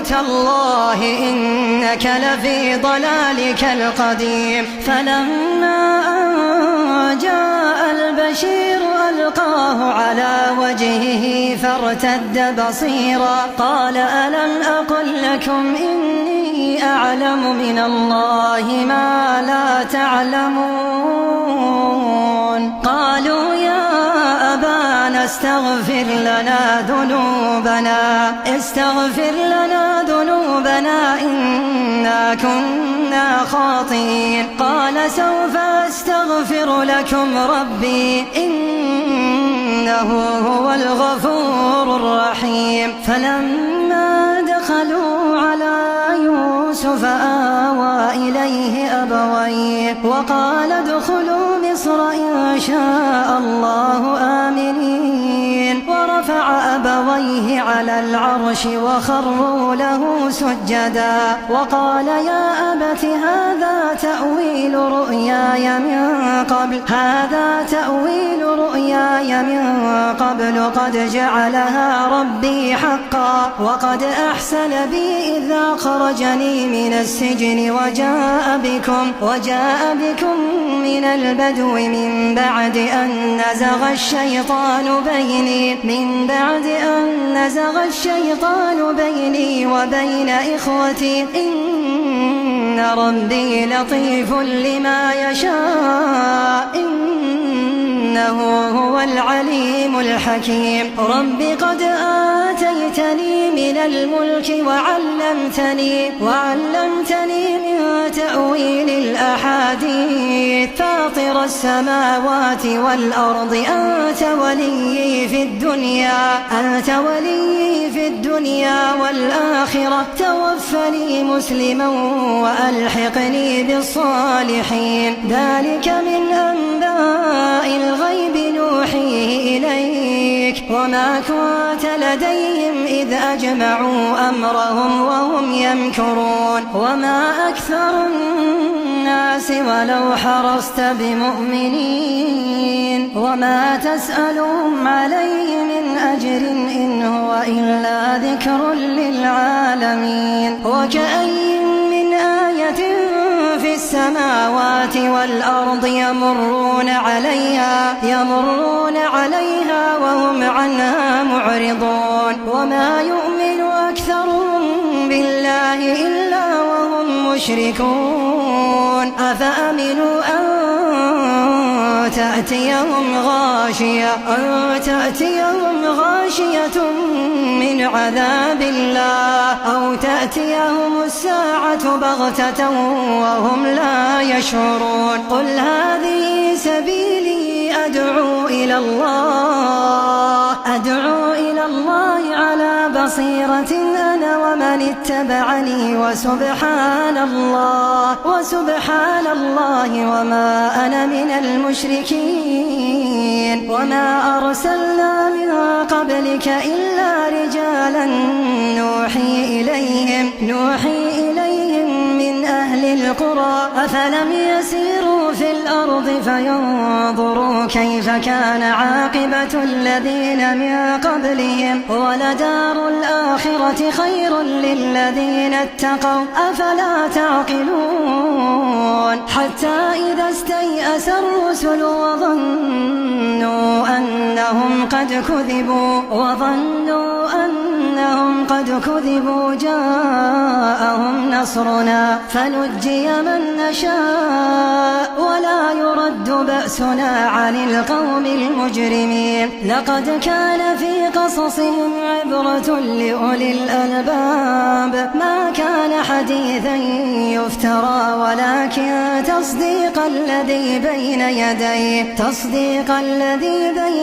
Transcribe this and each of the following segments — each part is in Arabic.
تالله إنك لفي ضلالك القديم. فلما أن جاء البشير ألقاه على وجهه فارتد بصيرا قال ألم أقل لكم إني أعلم من الله ما لا تعلمون. قالوا يا أبانا استغفر لنا ذنوبنا إنا كنا خاطئين. قال سوف أستغفر لكم ربي إنه هو الغفور الرحيم. فلما دخلوا على يوسف آوى إليه أبويه وقال ادخلوا مصر إن شاء الله آمنين. ورفع أبويه على العرش وخروا له سجدا وقال يا أبت هذا تأويل رؤياي من قبل قد جعلها ربي حقا وقد أحسن بي إذ أخرجني من السجن وجاء بكم من البدو من بعد أن نزغ الشيطان بيني وبين إخوتي إن ربي لطيف لما يشاء إنه هو العليم الحكيم. رب قد آتيتني من الملك وعلمتني من تأويل الأحاديث فاطر السماوات والأرض أنت ولي في الدنيا والآخرة توفني مسلما وألحقني بالصالحين. ذلك من أنباء الغيب نوحيه إليك وما كنت لديهم إذ أجمعوا أمرهم وهم يمكرون. وما أكثر الناس ولو حرصت بمؤمنين وما تسألهم عليه من أجر إن هو إلا ذكر للعالمين. وكأي من آية في السماوات والأرض يمرون عليها وهم عنها معرضون. وما يؤمن أكثرهم بالله إلا وهم مشركون. أفأمنوا أن تأتيهم غاشية من عذاب الله أو تأتيهم الساعة بغتة وهم لا يشعرون. قل هذه سبيلي أدعو إلى الله على بصيرة أنا ومن اتبعني وسبحان الله وما أنا من المشركين. وما أرسلنا من قبلك إلا رجالا نوحي إليهم من أهل القرى أفلم يسيروا في الأرض فينظروا كيف كان عاقبة الذين من قبلهم ولدار الآخرة خير للذين اتقوا أفلا تعقلون. حتى إذا استيأس الرسل وظنوا أنهم قد كذبوا جاءهم نصرنا فنجي من نشاء ولا يرد بأسنا عن القوم المجرمين. لقد كان في قصصهم عبرة لأولي الألباب ما كان حديثا يفترى ولكن تصديق الذي بين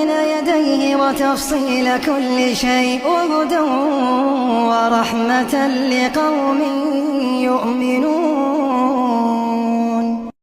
يديه وتفصيل كل شيء وهدى ورحمة لقوم يؤمنون.